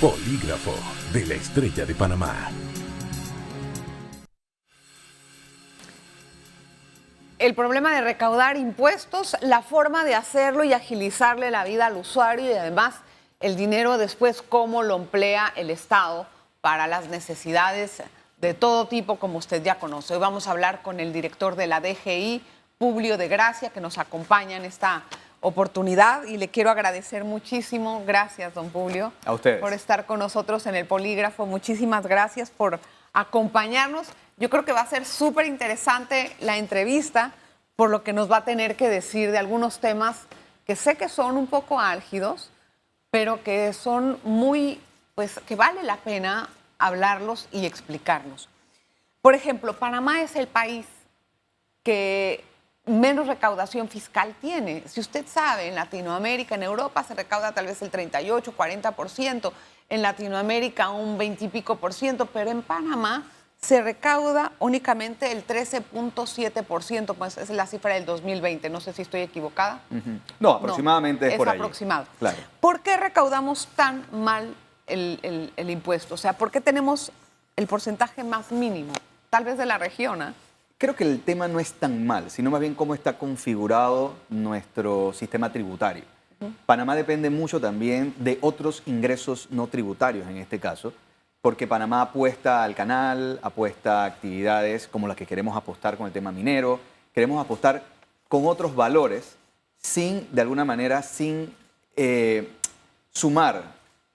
Polígrafo de la Estrella de Panamá. El problema de recaudar impuestos, la forma de hacerlo y agilizarle la vida al usuario y además el dinero después cómo lo emplea el Estado para las necesidades de todo tipo, como usted ya conoce. Hoy vamos a hablar con el director de la DGI, Publio de Gracia, que nos acompaña en esta oportunidad y le quiero agradecer muchísimo. Gracias, don Publio, a ustedes por estar con nosotros en el Polígrafo. Muchísimas gracias por acompañarnos. Yo creo que va a ser súper interesante la entrevista por lo que nos va a tener que decir de algunos temas que sé que son un poco álgidos, pero que son muy, pues, que vale la pena hablarlos y explicarlos. Por ejemplo, Panamá es el país que menos recaudación fiscal tiene. Si usted sabe, en Latinoamérica, en Europa se recauda tal vez el 38, 40%, en Latinoamérica un 20 y pico por ciento, pero en Panamá se recauda únicamente el 13.7%, pues es la cifra del 2020, no sé si estoy equivocada. No, aproximadamente no, es por ahí. Es aproximado. Claro. ¿Por qué recaudamos tan mal el impuesto? O sea, ¿por qué tenemos el porcentaje más mínimo? Tal vez de la región, ¿eh? Creo que el tema no es tan mal, sino más bien cómo está configurado nuestro sistema tributario. Panamá depende mucho también de otros ingresos no tributarios en este caso, porque Panamá apuesta al canal, apuesta a actividades como las que queremos apostar con el tema minero, queremos apostar con otros valores sin, de alguna manera, sin sumar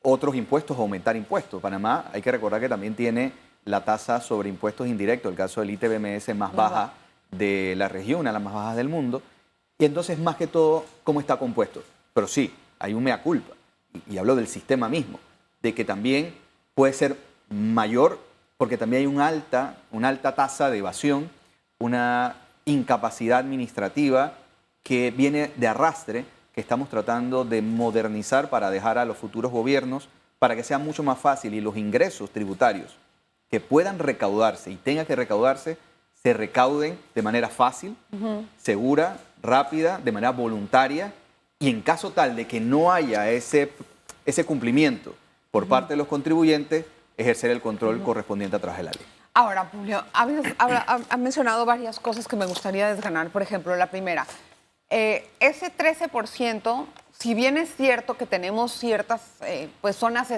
otros impuestos o aumentar impuestos. Panamá, hay que recordar que también tiene la tasa sobre impuestos indirectos, el caso del ITBMS más baja de la región, una de las más bajas del mundo, y entonces más que todo, ¿cómo está compuesto? Pero sí, hay un mea culpa, y hablo del sistema mismo, de que también puede ser mayor porque también hay una alta tasa de evasión, una incapacidad administrativa que viene de arrastre, que estamos tratando de modernizar para dejar a los futuros gobiernos, para que sea mucho más fácil y los ingresos tributarios que puedan recaudarse y tengan que recaudarse, se recauden de manera fácil, segura, rápida, de manera voluntaria, y en caso tal de que no haya ese cumplimiento por parte de los contribuyentes, ejercer el control correspondiente a través de la ley. Ahora, Julio, ha mencionado varias cosas que me gustaría desgranar. Por ejemplo, la primera, ese 13%, si bien es cierto que tenemos ciertas pues zonas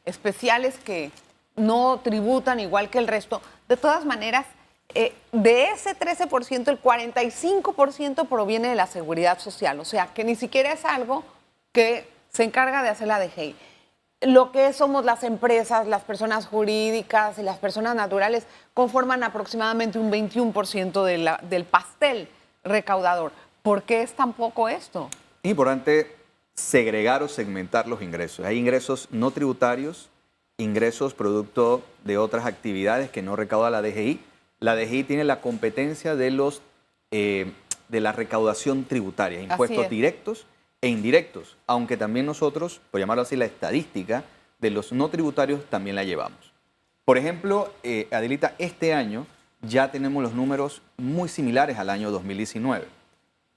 especiales que no tributan igual que el resto, de todas maneras, de ese 13%, el 45% proviene de la seguridad social. O sea, que ni siquiera es algo que se encarga de hacer la DGI. Lo que somos las empresas, las personas jurídicas y las personas naturales conforman aproximadamente un 21% del pastel recaudador. ¿Por qué es tan poco esto? Es importante segregar o segmentar los ingresos. Hay ingresos no tributarios, ingresos producto de otras actividades que no recauda la DGI. La DGI tiene la competencia de la recaudación tributaria, impuestos directos e indirectos, aunque también nosotros, por llamarlo así, la estadística de los no tributarios también la llevamos. Por ejemplo, Adelita, este año ya tenemos los números muy similares al año 2019,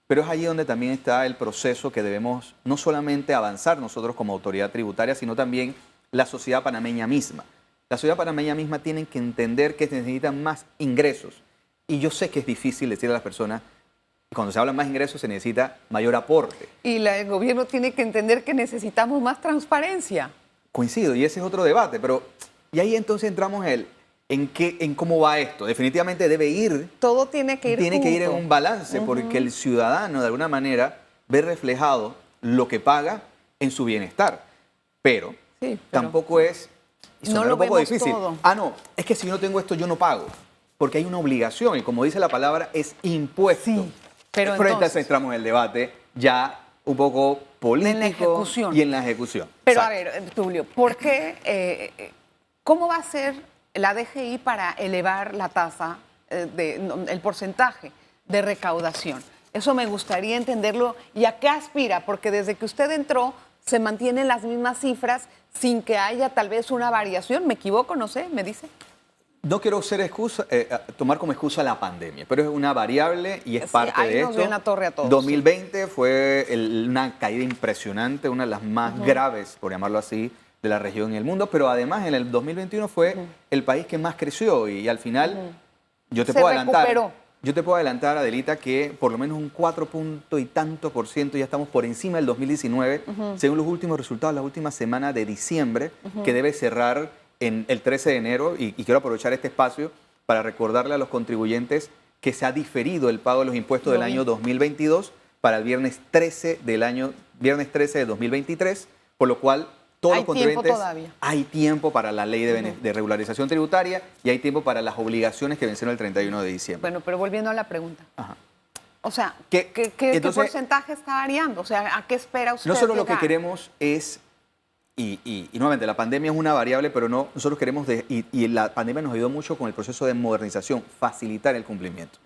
pero es allí donde también está el proceso que debemos no solamente avanzar nosotros como autoridad tributaria, sino también la sociedad panameña misma. La sociedad panameña misma tiene que entender que necesitan más ingresos, y yo sé que es difícil decirle a las personas, cuando se habla más ingresos se necesita mayor aporte. Y el gobierno tiene que entender que necesitamos más transparencia. Coincido, y ese es otro debate, pero y ahí entonces entramos en cómo va esto. Definitivamente debe ir. Todo tiene que ir Tiene que ir en un balance, porque el ciudadano de alguna manera ve reflejado lo que paga en su bienestar. Pero, tampoco es... No lo un poco vemos difícil. todo. No, es que si yo no tengo esto yo no pago. Porque hay una obligación y como dice la palabra es impuesto. Sí, pero entonces entramos en el debate ya un poco político en la ejecución. Y en la ejecución. Pero Exacto. a ver, Tulio, ¿por qué, cómo va a ser la DGI para elevar la tasa, el porcentaje de recaudación? Eso me gustaría entenderlo. ¿Y a qué aspira? Porque desde que usted entró se mantienen las mismas cifras sin que haya tal vez una variación. ¿Me equivoco? No sé, ¿me dice? No quiero ser tomar como excusa la pandemia, pero es una variable y es Sí, parte ahí de nos esto. dio en la torre a todos, 2020 fue una caída impresionante, una de las más graves, por llamarlo así, de la región y el mundo, pero además en el 2021 fue el país que más creció y al final yo te Se puedo adelantar. recuperó. Yo te puedo adelantar, Adelita, que por lo menos un 4 punto y tanto por ciento ya estamos por encima del 2019, según los últimos resultados, la última semana de diciembre, que debe cerrar en el 13 de enero. Y quiero aprovechar este espacio para recordarle a los contribuyentes que se ha diferido el pago de los impuestos del año 2022 para el viernes 13 de 2023, por lo cual todos Hay los contribuyentes, tiempo todavía. hay tiempo para la ley de regularización tributaria y hay tiempo para las obligaciones que vencieron el 31 de diciembre. Bueno, pero volviendo a la pregunta. Ajá. O sea, ¿Qué- ¿qué entonces- porcentaje está variando? O sea, ¿a qué espera usted No solo lo que llegar? queremos es, y nuevamente, la pandemia es una variable, pero no, nosotros queremos, y la pandemia nos ayudó mucho con el proceso de modernización, facilitar el cumplimiento.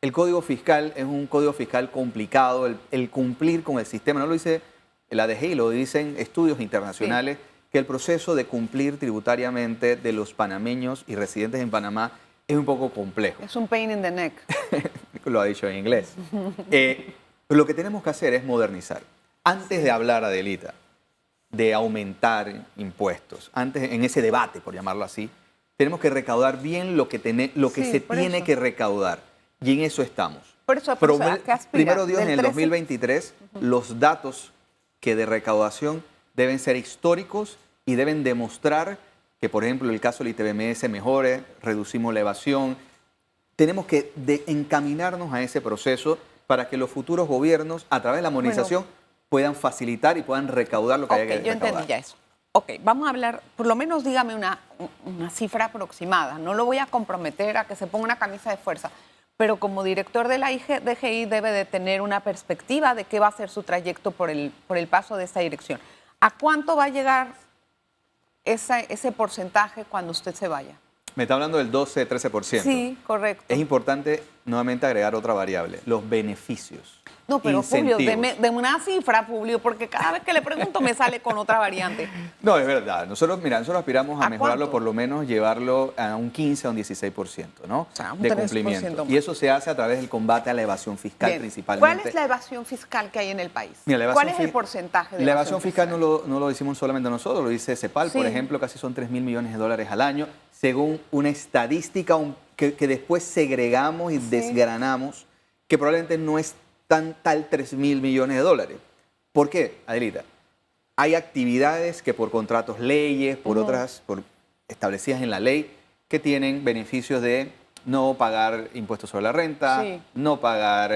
El código fiscal es un código fiscal complicado, el cumplir con el sistema, no lo dice la DGI, lo dicen estudios internacionales, que el proceso de cumplir tributariamente de los panameños y residentes en Panamá es un poco complejo. Es un pain in the neck. Lo ha dicho en inglés. Lo que tenemos que hacer es modernizar. Antes de hablar, Adelita, de aumentar impuestos, antes en ese debate, por llamarlo así, tenemos que recaudar bien lo que Sí, se por tiene eso. que recaudar. Y en eso estamos. Por eso, ¿a qué aspira? Primero Dios, en ¿Del el 13? 2023, los datos que de recaudación deben ser históricos y deben demostrar que, por ejemplo, el caso del ITBMS mejore, reducimos la evasión. Tenemos que encaminarnos a ese proceso para que los futuros gobiernos, a través de la modernización, puedan facilitar y puedan recaudar lo que haya que Ok, yo recaudar. entendí ya eso. Ok, vamos a hablar, por lo menos dígame una cifra aproximada. No lo voy a comprometer a que se ponga una camisa de fuerza, pero como director de la DGI debe de tener una perspectiva de qué va a ser su trayecto por el paso de esta dirección. ¿A cuánto va a llegar ese porcentaje cuando usted se vaya? Me está hablando del 12-13%. Sí, correcto. Es importante nuevamente agregar otra variable, los beneficios. No, pero Publio, incentivos. deme una cifra, Publio, porque cada vez que le pregunto me sale con otra variante. No, es verdad. Nosotros aspiramos a ¿A mejorarlo, cuánto? por lo menos llevarlo a un 15 a un 16%, ¿no? sea, un de 3% cumplimiento. más. Y eso se hace a través del combate a la evasión fiscal Bien. principalmente. ¿Cuál es la evasión fiscal que hay en el país? Mira, la ¿Cuál evasión es el fi- porcentaje de La evasión fiscal no lo decimos solamente nosotros, lo dice CEPAL, por Sí. ejemplo, casi son 3.000 millones de dólares al año, según una estadística que después segregamos y desgranamos, que probablemente no es tal 3.000 millones de dólares. ¿Por qué, Adelita? Hay actividades que por contratos, leyes, por establecidas en la ley, que tienen beneficios de no pagar impuestos sobre la renta, Sí. no pagar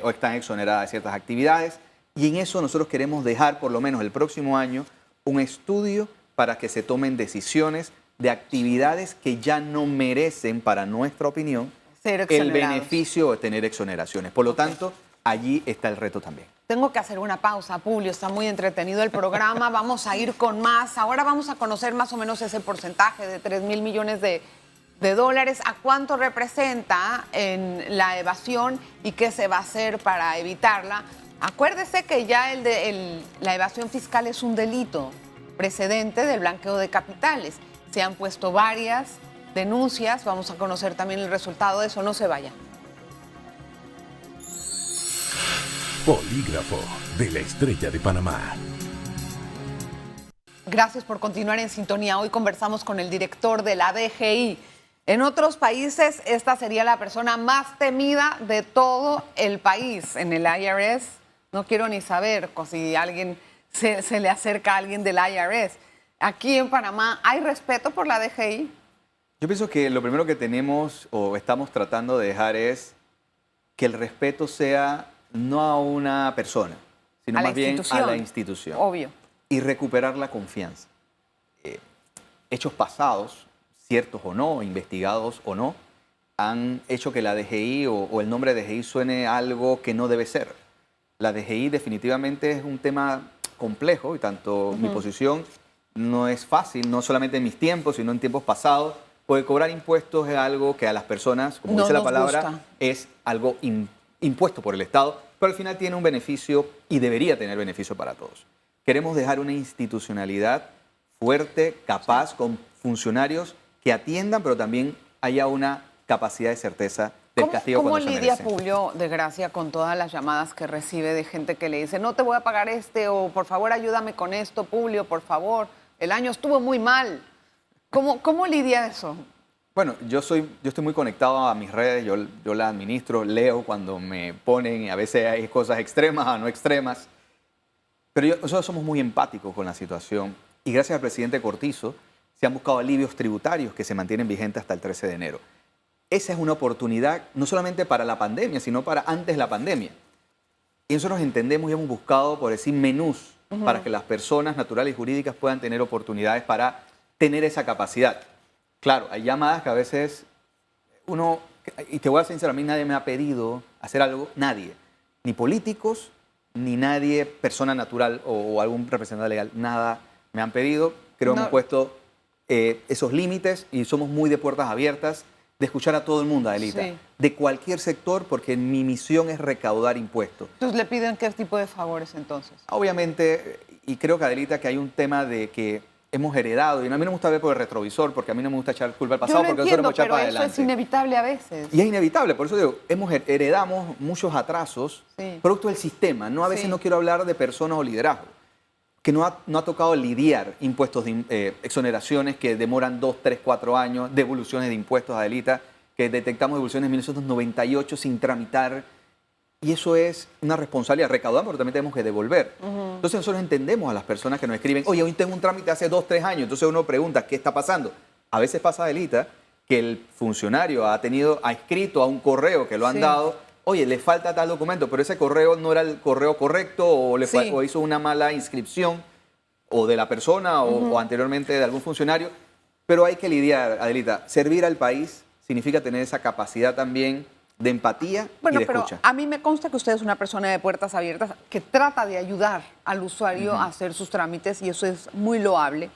o están exoneradas de ciertas actividades. Y en eso nosotros queremos dejar por lo menos el próximo año un estudio para que se tomen decisiones de actividades que ya no merecen, para nuestra opinión, Ser el exonerados. beneficio de tener exoneraciones. Por lo tanto, allí está el reto también. Tengo que hacer una pausa, Publio. Está muy entretenido el programa. Vamos a ir con más. Ahora vamos a conocer más o menos ese porcentaje de 3.000 millones de dólares. ¿A cuánto representa en la evasión y qué se va a hacer para evitarla? Acuérdese que ya la evasión fiscal es un delito precedente del blanqueo de capitales. Se han puesto varias denuncias. Vamos a conocer también el resultado de eso. No se vaya. Polígrafo de la Estrella de Panamá. Gracias por continuar en sintonía. Hoy conversamos con el director de la DGI. En otros países, esta sería la persona más temida de todo el país. En el IRS, no quiero ni saber si alguien se le acerca a alguien del IRS. Aquí en Panamá, ¿hay respeto por la DGI? Yo pienso que lo primero que tenemos o estamos tratando de dejar es que el respeto sea no a una persona, sino A la más bien a institución. la institución. Obvio. Y recuperar la confianza. Hechos pasados, ciertos o no, investigados o no, han hecho que la DGI o el nombre de DGI suene algo que no debe ser. La DGI definitivamente es un tema complejo y tanto mi posición no es fácil, no solamente en mis tiempos, sino en tiempos pasados, porque cobrar impuestos es algo que a las personas, como No dice la nos palabra, gusta. es algo impuesto por el Estado, pero al final tiene un beneficio y debería tener beneficio para todos. Queremos dejar una institucionalidad fuerte, capaz, con funcionarios que atiendan, pero también haya una capacidad de certeza del castigo ¿Cómo cuando se lidia merece. Publio de Gracia con todas las llamadas que recibe de gente que le dice, no te voy a pagar o por favor ayúdame con esto, Publio, por favor, el año estuvo muy mal? ¿Cómo lidia eso? Bueno, yo estoy muy conectado a mis redes, yo las administro, leo cuando me ponen, a veces hay cosas extremas o no extremas, pero nosotros somos muy empáticos con la situación y gracias al presidente Cortizo se han buscado alivios tributarios que se mantienen vigentes hasta el 13 de enero. Esa es una oportunidad no solamente para la pandemia, sino para antes de la pandemia. Y nosotros entendemos y hemos buscado, por decir, menús para que las personas naturales y jurídicas puedan tener oportunidades para tener esa capacidad. Claro, hay llamadas que a veces y te voy a ser sincero, a mí nadie me ha pedido hacer algo, nadie, ni políticos, ni nadie, persona natural o algún representante legal, nada me han pedido. Creo que hemos puesto esos límites y somos muy de puertas abiertas, de escuchar a todo el mundo, Adelita, Sí. de cualquier sector, porque mi misión es recaudar impuestos. Entonces, ¿le piden qué tipo de favores entonces? Obviamente, y creo que Adelita, que hay un tema de que hemos heredado, y a mí no me gusta ver por el retrovisor, porque a mí no me gusta echar culpa al pasado, Yo lo porque entiendo, nosotros hemos echado pero para eso adelante. es inevitable a veces. Y es inevitable, por eso digo, heredamos muchos atrasos, Sí. producto del sistema. No, a veces Sí. no quiero hablar de personas o liderazgo, que no ha tocado lidiar impuestos, exoneraciones que demoran 2, 3, 4 años, devoluciones de impuestos, Adelita, que detectamos devoluciones en 1998 sin tramitar. Y eso es una responsabilidad. Recaudamos, pero también tenemos que devolver. Entonces nosotros entendemos a las personas que nos escriben, oye, hoy tengo un trámite hace 2, 3 años. Entonces uno pregunta, ¿qué está pasando? A veces pasa, Adelita, que el funcionario ha escrito a un correo que lo han Sí. dado, oye, le falta tal documento, pero ese correo no era el correo correcto o Sí. o hizo una mala inscripción o de la persona o anteriormente de algún funcionario. Pero hay que lidiar, Adelita. Servir al país significa tener esa capacidad también de empatía Bueno, y de pero escucha. a mí me consta que usted es una persona de puertas abiertas que trata de ayudar al usuario a hacer sus trámites y eso es muy loable.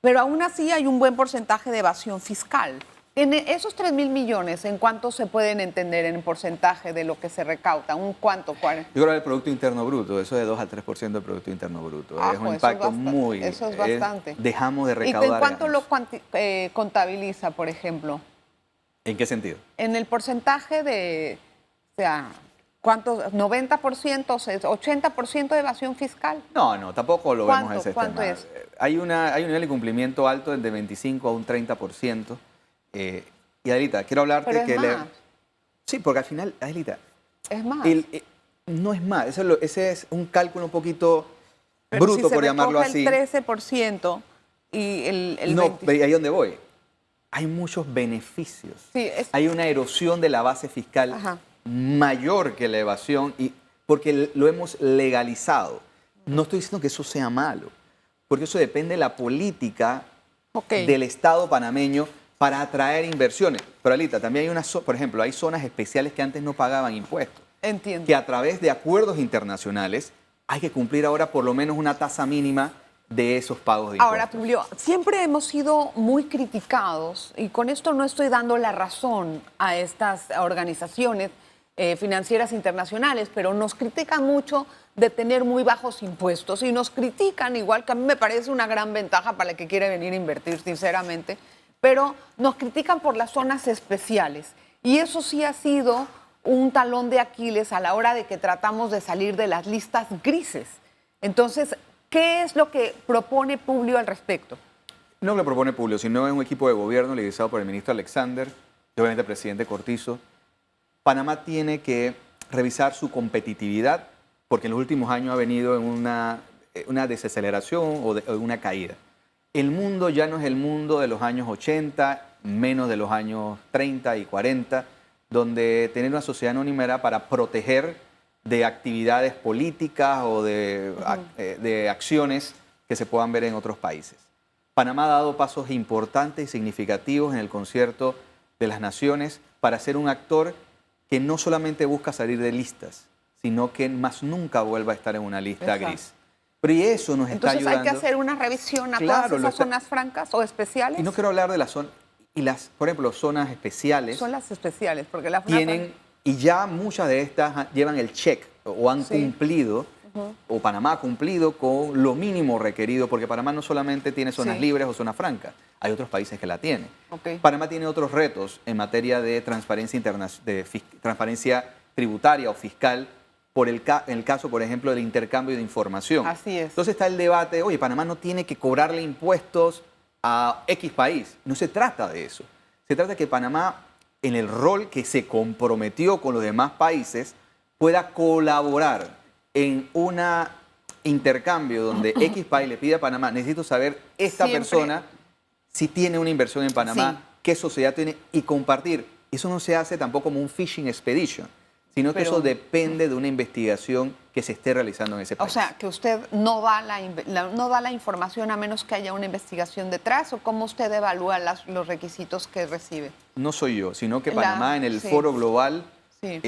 Pero aún así hay un buen porcentaje de evasión fiscal. En esos 3.000 millones, ¿en cuánto se pueden entender en porcentaje de lo que se recauda? ¿Un cuánto? Yo creo que el Producto Interno Bruto, eso es de 2 al 3% del Producto Interno Bruto. Ah, es un pues eso es impacto muy... eso es bastante. Dejamos de ¿Y recaudar. en cuánto digamos. lo contabiliza, por ejemplo? ¿En qué sentido? En el porcentaje de, o sea, ¿cuántos? ¿90%, 80% de evasión fiscal? No, tampoco lo vemos a ese ¿Cuánto tema. es? Hay un nivel de cumplimiento alto de 25 a un 30%. Y Adelita, quiero hablarte Pero que... es más. Sí, porque al final, Adelita, Es más. no es más. Ese es un cálculo un poquito Pero bruto, si por llamarlo se así. recoge el 13% y el No, 20%. ahí es donde voy. Hay muchos beneficios. Sí, Hay una erosión de la base fiscal Ajá. mayor que la evasión porque lo hemos legalizado. No estoy diciendo que eso sea malo, porque eso depende de la política Ok. del Estado panameño para atraer inversiones. Pero Alita, también hay por ejemplo, hay zonas especiales que antes no pagaban impuestos, Entiendo. que a través de acuerdos internacionales hay que cumplir ahora por lo menos una tasa mínima de esos pagos de impuestos. Ahora, Publio, siempre hemos sido muy criticados y con esto no estoy dando la razón a estas organizaciones financieras internacionales, pero nos critican mucho de tener muy bajos impuestos y nos critican, igual que a mí me parece una gran ventaja para el que quiere venir a invertir, sinceramente, pero nos critican por las zonas especiales y eso sí ha sido un talón de Aquiles a la hora de que tratamos de salir de las listas grises. Entonces, ¿qué es lo que propone Publio al respecto? No lo propone Publio, sino es un equipo de gobierno liderado por el ministro Alexander y obviamente el presidente Cortizo. Panamá tiene que revisar su competitividad porque en los últimos años ha venido en una desaceleración o una caída. El mundo ya no es el mundo de los años 80, menos de los años 30 y 40, donde tener una sociedad anónima era para proteger de actividades políticas o de acciones que se puedan ver en otros países. Panamá ha dado pasos importantes y significativos en el concierto de las naciones para ser un actor que no solamente busca salir de listas, sino que más nunca vuelva a estar en una lista Exacto. gris. Pero y eso nos está Entonces ayudando. hay que hacer una revisión a Claro, todas lo esas está- zonas francas o especiales. Y no quiero hablar de las zonas, por ejemplo, zonas especiales Son las especiales, porque la zona tienen, y ya muchas de estas llevan el check o han Sí. cumplido o Panamá ha cumplido con lo mínimo requerido, porque Panamá no solamente tiene zonas Sí. libres o zonas francas, hay otros países que la tienen. Ok. Panamá tiene otros retos en materia de transparencia, transparencia tributaria o fiscal, en el caso, por ejemplo, del intercambio de información. Así es. Entonces está el debate, oye, Panamá no tiene que cobrarle impuestos a X país. No se trata de eso. Se trata de que Panamá, en el rol que se comprometió con los demás países, pueda colaborar en un intercambio donde X país le pide a Panamá, necesito saber esta Siempre. persona si tiene una inversión en Panamá, Sí. qué sociedad tiene y compartir. Eso no se hace tampoco como un fishing expedition, sino que Pero- eso depende de una investigación que se esté realizando en ese O país. sea, que usted no da no da la información a menos que haya una investigación detrás, o cómo usted evalúa los requisitos que recibe. No soy yo, sino que La- Panamá en el sí. foro global, Sí.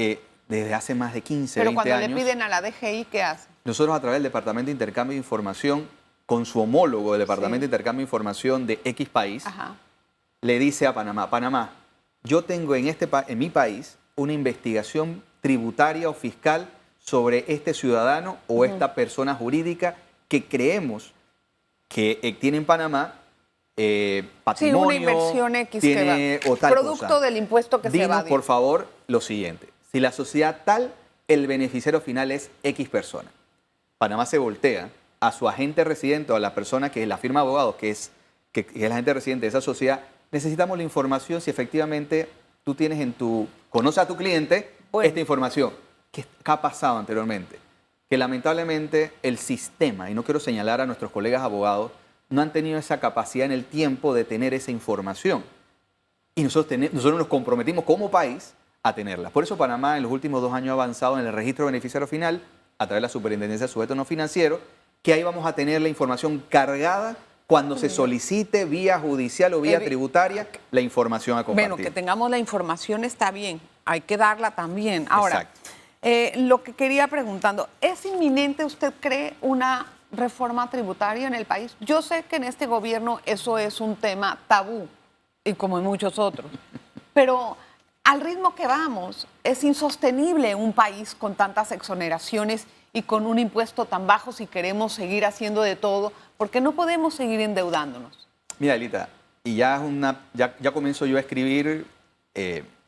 desde hace más de 15, Pero 20 cuando años, le piden a la DGI, ¿qué hace? nosotros a través del Departamento de Intercambio de Información, con su homólogo del Departamento de Intercambio de Información de X país, Ajá. le dice a Panamá, Panamá, yo tengo en mi país una investigación tributaria o fiscal sobre este ciudadano o esta persona jurídica que creemos que tiene en Panamá Sí, patrimonio, una inversión X tiene que va. o tal Producto cosa. del impuesto que se Dinos, evadió. por favor, lo siguiente. Si la sociedad tal, el beneficiario final es X persona. Panamá se voltea a su agente residente o a la persona que es la firma de abogados, que es el agente residente de esa sociedad. Necesitamos la información si efectivamente tú tienes conoces a tu cliente Bueno. esta información. ¿Qué ha pasado anteriormente? Que lamentablemente el sistema, y no quiero señalar a nuestros colegas abogados, no han tenido esa capacidad en el tiempo de tener esa información. Y nosotros nos comprometimos como país a tenerla. Por eso Panamá en los últimos 2 años ha avanzado en el registro beneficiario final a través de la Superintendencia de Sujetos No Financieros, que ahí vamos a tener la información cargada cuando se solicite vía judicial o vía tributaria la información a compartir. Bueno, que tengamos la información está bien, hay que darla también. Ahora, Exacto. lo que quería preguntando, ¿es inminente, usted cree, una reforma tributaria en el país? Yo sé que en este gobierno eso es un tema tabú, y como en muchos otros, pero al ritmo que vamos, es insostenible un país con tantas exoneraciones y con un impuesto tan bajo si queremos seguir haciendo de todo, porque no podemos seguir endeudándonos. Mira, Elita, y ya comienzo yo a escribir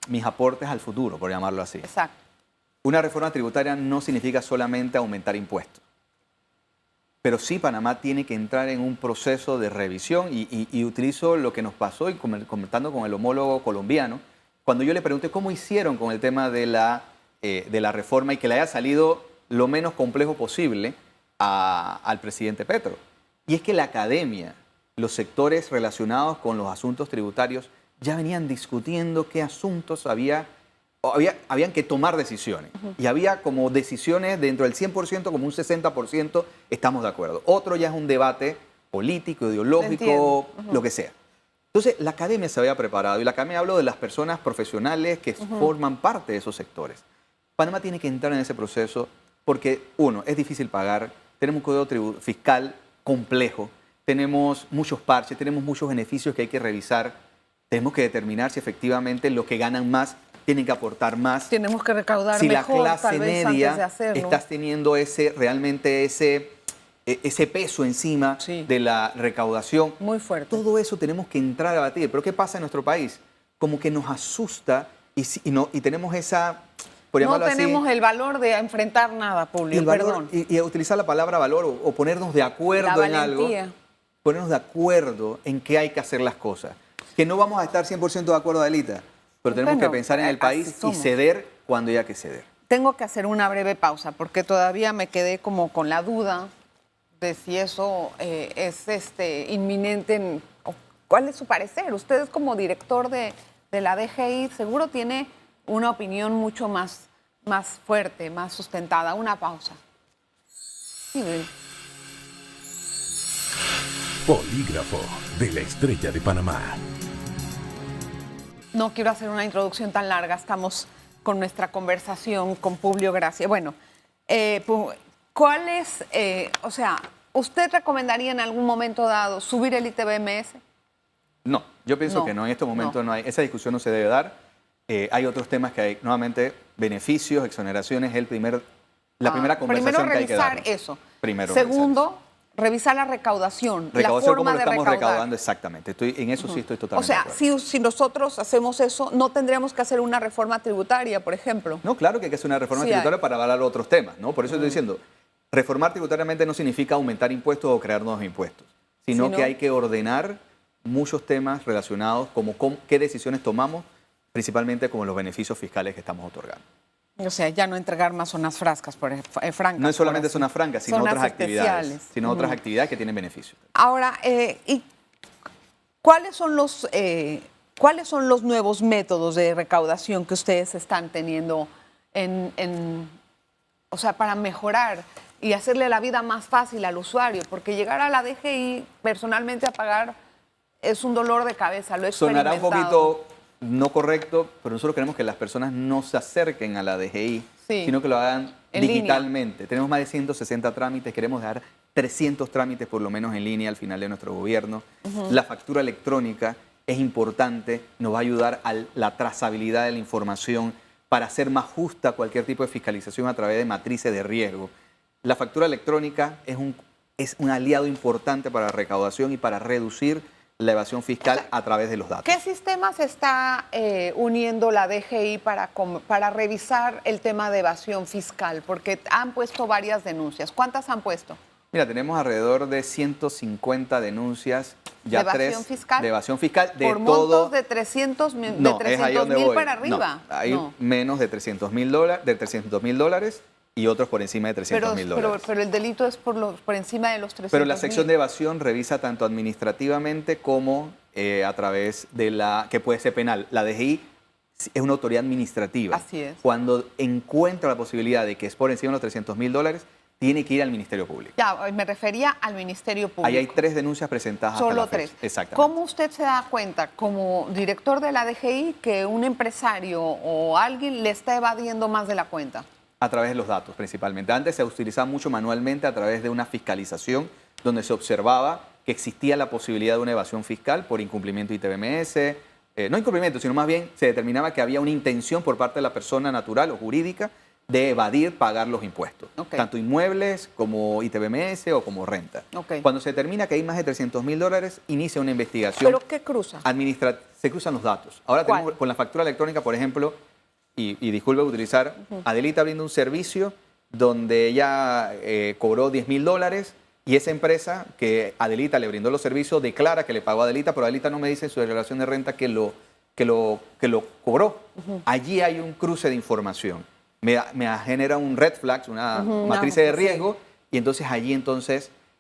mis aportes al futuro, por llamarlo así. Exacto. Una reforma tributaria no significa solamente aumentar impuestos. Pero sí Panamá tiene que entrar en un proceso de revisión y utilizo lo que nos pasó y comentando con el homólogo colombiano, cuando yo le pregunté cómo hicieron con el tema de la reforma y que le haya salido lo menos complejo posible al presidente Petro. Y es que la academia, los sectores relacionados con los asuntos tributarios ya venían discutiendo qué asuntos habían que tomar decisiones. Y había como decisiones dentro del 100%, como un 60%, estamos de acuerdo. Otro ya es un debate político, ideológico, lo que sea. Entonces, la academia se había preparado y la academia habló de las personas profesionales que forman parte de esos sectores. Panamá tiene que entrar en ese proceso porque, uno, es difícil pagar, tenemos un código fiscal complejo, tenemos muchos parches, tenemos muchos beneficios que hay que revisar, tenemos que determinar si efectivamente los que ganan más tienen que aportar más. Tenemos que recaudar Si mejor, la clase tal vez, media antes de hacerlo. estás teniendo realmente ese peso encima Sí. de la recaudación. Muy fuerte. Todo eso tenemos que entrar a batir. Pero ¿qué pasa en nuestro país? Como que nos asusta y tenemos esa, por No llamarlo así, tenemos el valor de enfrentar nada, y Publio, el valor, perdón. y utilizar la palabra valor o ponernos de acuerdo La en algo. valentía. Ponernos de acuerdo en que hay que hacer las cosas. Que no vamos a estar 100% de acuerdo, Adelita, pero tenemos Bueno, que pensar en el así país y somos. ceder cuando haya que ceder. Tengo que hacer una breve pausa porque todavía me quedé como con la duda de si eso es inminente. ¿Cuál es su parecer? Usted como director de la DGI seguro tiene una opinión mucho más fuerte, más sustentada. Una pausa. Sí, bien. Polígrafo de la Estrella de Panamá. No quiero hacer una introducción tan larga, estamos con nuestra conversación con Publio Gracia. Bueno, ¿cuál es, usted recomendaría en algún momento dado subir el ITBMS? No, yo pienso No, que no, en este momento no. no hay, esa discusión no se debe dar. Hay otros temas que hay, nuevamente, beneficios, exoneraciones, es el primer La primera conversación primero que hay que revisar darnos. eso. Primero Segundo, revisar la recaudación, recaudación, la cómo forma lo de estamos recaudar. recaudando exactamente. En eso sí estoy O totalmente de sea, acuerdo. si nosotros hacemos eso, no tendríamos que hacer una reforma tributaria, por ejemplo. No, claro que hay que hacer una reforma Sí tributaria hay. para avalar otros temas, ¿no? Por eso estoy diciendo, reformar tributariamente no significa aumentar impuestos o crear nuevos impuestos, sino Sino- que hay que ordenar muchos temas relacionados como qué decisiones tomamos, principalmente como los beneficios fiscales que estamos otorgando. O sea, ya no entregar más zonas francas. No es solamente por así. zonas francas, sino Zonas otras actividades, especiales. sino otras actividades que tienen beneficios. Ahora, ¿y cuáles son los nuevos métodos de recaudación que ustedes están teniendo o sea, para mejorar y hacerle la vida más fácil al usuario? Porque llegar a la DGI personalmente a pagar es un dolor de cabeza, lo he Sonará un experimentado. poquito no correcto, pero nosotros queremos que las personas no se acerquen a la DGI, Sí. sino que lo hagan En digitalmente. Tenemos más de 160 trámites, queremos dar 300 trámites por lo menos en línea al final de nuestro gobierno. La factura electrónica es importante, nos va a ayudar a la trazabilidad de la información para hacer más justa cualquier tipo de fiscalización a través de matrices de riesgo. La factura electrónica es un aliado importante para la recaudación y para reducir la evasión fiscal a través de los datos. ¿Qué sistemas está uniendo la DGI para revisar el tema de evasión fiscal? Porque han puesto varias denuncias. ¿Cuántas han puesto? Mira, tenemos alrededor de 150 denuncias, ya ¿De evasión tres fiscal? de evasión fiscal, de Por todo. montos de 300 mil, No, es ahí donde voy. para arriba. No, hay No. menos de $300,000 y otros por encima de $300,000. Pero el delito es por encima de los 300. Pero la sección de evasión revisa tanto administrativamente como a través de que puede ser penal. La DGI es una autoridad administrativa. Así es. Cuando encuentra la posibilidad de que es por encima de los $300,000, tiene que ir al Ministerio Público. Ya, me refería al Ministerio Público. Ahí hay 3 denuncias presentadas hasta Solo la fecha. 3. Exactamente. ¿Cómo usted se da cuenta, como director de la DGI, que un empresario o alguien le está evadiendo más de la cuenta? A través de los datos, principalmente. Antes se utilizaba mucho manualmente a través de una fiscalización donde se observaba que existía la posibilidad de una evasión fiscal por incumplimiento de ITBMS. No incumplimiento, sino más bien se determinaba que había una intención por parte de la persona natural o jurídica de evadir pagar los impuestos, Ok. tanto inmuebles como ITBMS o como renta. Ok. Cuando se determina que hay más de $300,000, inicia una investigación. ¿Pero qué cruza? Se cruzan los datos. Ahora ¿Cuál? tenemos con la factura electrónica, por ejemplo, y disculpe utilizar, Adelita brinda un servicio donde ella cobró $10,000 y esa empresa que Adelita le brindó los servicios declara que le pagó a Adelita, pero Adelita no me dice en su declaración de renta que lo cobró. Allí hay un cruce de información. Me genera un red flag, una matriz de sí. riesgo, y entonces allí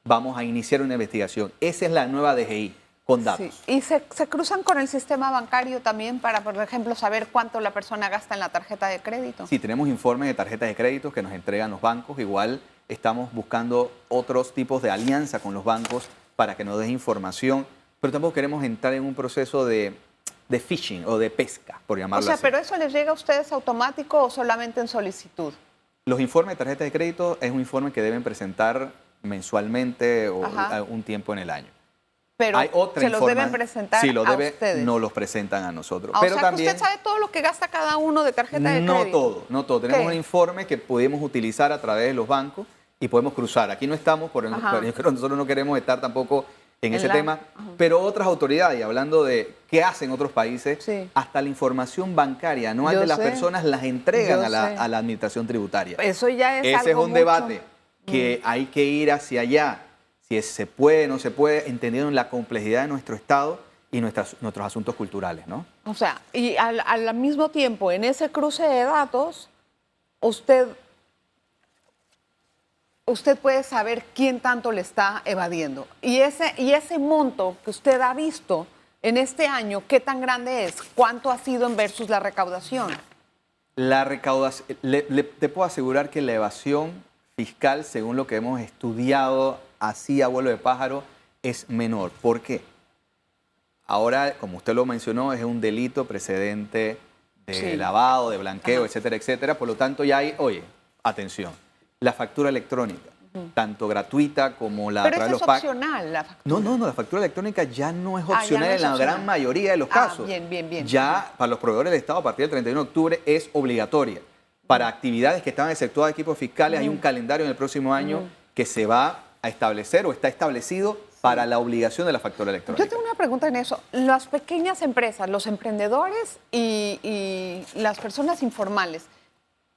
vamos a iniciar una investigación. Esa es la nueva DGI, con datos. Sí. ¿Y se cruzan con el sistema bancario también para, por ejemplo, saber cuánto la persona gasta en la tarjeta de crédito? Sí, tenemos informes de tarjetas de crédito que nos entregan los bancos. Igual estamos buscando otros tipos de alianza con los bancos para que nos den información, pero tampoco queremos entrar en un proceso de phishing o de pesca, por O llamarlo sea, así. ¿pero eso les llega a ustedes automático o solamente en solicitud? Los informes de tarjetas de crédito es un informe que deben presentar mensualmente o Ajá. un tiempo en el año. Pero Hay otra se los deben presentar sí, a ustedes. no los presentan a nosotros. Ah, pero o sea, también, que usted sabe todo lo que gasta cada uno de tarjeta de no crédito. no todo. Tenemos ¿Qué? un informe que podemos utilizar a través de los bancos y podemos cruzar. Aquí no estamos, pero nosotros no queremos estar tampoco en ese tema. Pero otras autoridades, y hablando de qué hacen otros países, Sí. hasta la información bancaria anual Yo de las sé. personas las entregan Yo a la, sé. a la administración tributaria. Eso ya es Ese es algo un mucho- debate que hay que ir hacia allá, si se puede, no se puede, entendiendo la complejidad de nuestro Estado y nuestros asuntos culturales, ¿no? O sea, y al mismo tiempo, en ese cruce de datos, usted puede saber quién tanto le está evadiendo. Y ese monto que usted ha visto en este año, ¿qué tan grande es? ¿Cuánto ha sido en versus la recaudación? La recaudación, te puedo asegurar que la evasión fiscal, según lo que hemos estudiado así a vuelo de pájaro, es menor. ¿Por qué? Ahora, como usted lo mencionó, es un delito precedente de Sí. lavado, de blanqueo, Ajá. etcétera, etcétera. Por lo tanto, ya hay, oye, atención, la factura electrónica, tanto gratuita como la a Pero través eso de es los PAC. opcional, la factura. No, la factura electrónica ya no es Ah, ya opcional no es en la opcional. gran mayoría de los Ah, casos. bien. Ya para los proveedores del Estado a partir del 31 de octubre es obligatoria. Para actividades que estaban exceptuadas de equipos fiscales, hay un calendario en el próximo año que se va a establecer o está establecido para la obligación de la factura electrónica. Yo tengo una pregunta en eso. Las pequeñas empresas, los emprendedores y las personas informales,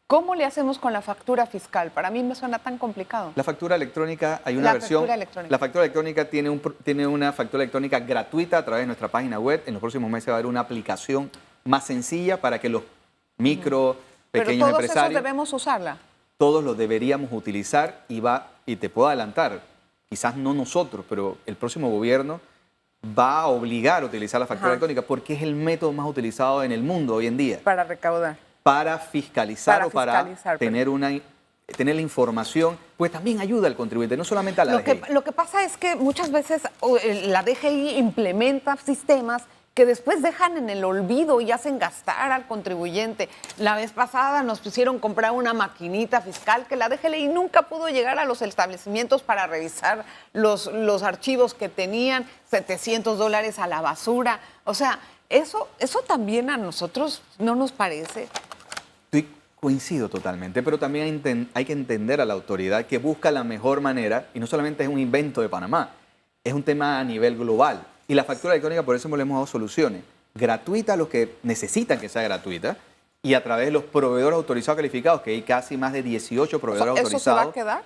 ¿cómo le hacemos con la factura fiscal? Para mí me suena tan complicado. La factura electrónica, hay una versión. La factura electrónica tiene una factura electrónica gratuita a través de nuestra página web. En los próximos meses va a haber una aplicación más sencilla para que los micro, pequeños Pero todos empresarios. esos debemos usarla. Todos los deberíamos utilizar y te puedo adelantar, quizás no nosotros, pero el próximo gobierno va a obligar a utilizar la factura electrónica porque es el método más utilizado en el mundo hoy en día. Para recaudar. Para fiscalizar o para fiscalizar, tener la información, pues también ayuda al contribuyente, no solamente a la DGI. Lo que pasa es que muchas veces la DGI implementa sistemas que después dejan en el olvido y hacen gastar al contribuyente. La vez pasada nos pusieron comprar una maquinita fiscal que la DGI nunca pudo llegar a los establecimientos para revisar los archivos que tenían, $700 a la basura. O sea, eso también a nosotros no nos parece. Coincido totalmente, pero también hay que entender a la autoridad que busca la mejor manera, y no solamente es un invento de Panamá, es un tema a nivel global. Y la factura electrónica, por eso le hemos dado soluciones gratuitas a los que necesitan que sea gratuita y a través de los proveedores autorizados calificados, que hay casi más de 18 proveedores autorizados. ¿Eso se va a quedar?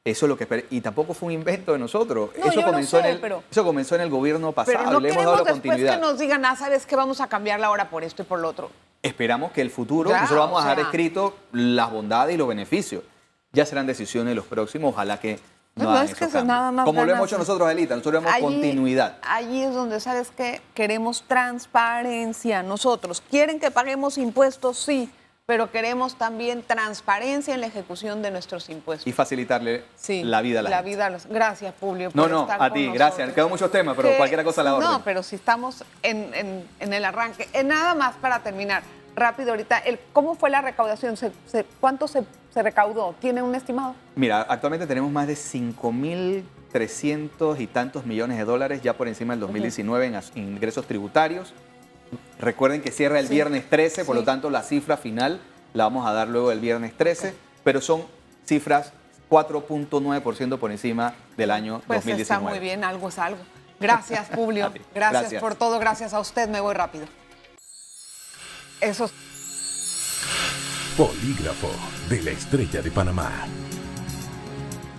Eso es lo que espera. Y tampoco fue un invento de nosotros. No, eso, comenzó eso comenzó en el gobierno pasado. Pero no le hemos dado la después continuidad. que nos digan, ¿sabes qué? Vamos a cambiarla ahora por esto y por lo otro. Esperamos que el futuro, Ya, nosotros vamos a dejar escrito las bondades y los beneficios. Ya serán decisiones de los próximos, ojalá que no hagan es que esos cambios. nada más Como lo ganas. hemos hecho nosotros, Elita, nosotros vemos continuidad. Allí es donde, ¿sabes qué? Queremos transparencia. Nosotros quieren que paguemos impuestos, sí, pero queremos también transparencia en la ejecución de nuestros impuestos. Y facilitarle la vida a la gente. Gracias, Publio. No, por no, estar a con ti, nosotros. gracias. Quedan muchos temas, pero cualquier cosa a la orden. No, pero si estamos en el arranque. Nada más para terminar, rápido ahorita, ¿cómo fue la recaudación? ¿Cuánto se recaudó? ¿Tiene un estimado? Mira, actualmente tenemos más de 5.300 y tantos millones de dólares ya por encima del 2019 en ingresos tributarios. Recuerden que cierra el viernes 13, por lo tanto la cifra final la vamos a dar luego el viernes 13, pero son cifras 4.9% por encima del año 2019. Está muy bien, algo es algo. Gracias, Publio. Gracias por todo, gracias a usted. Me voy rápido. Eso. Polígrafo de la Estrella de Panamá.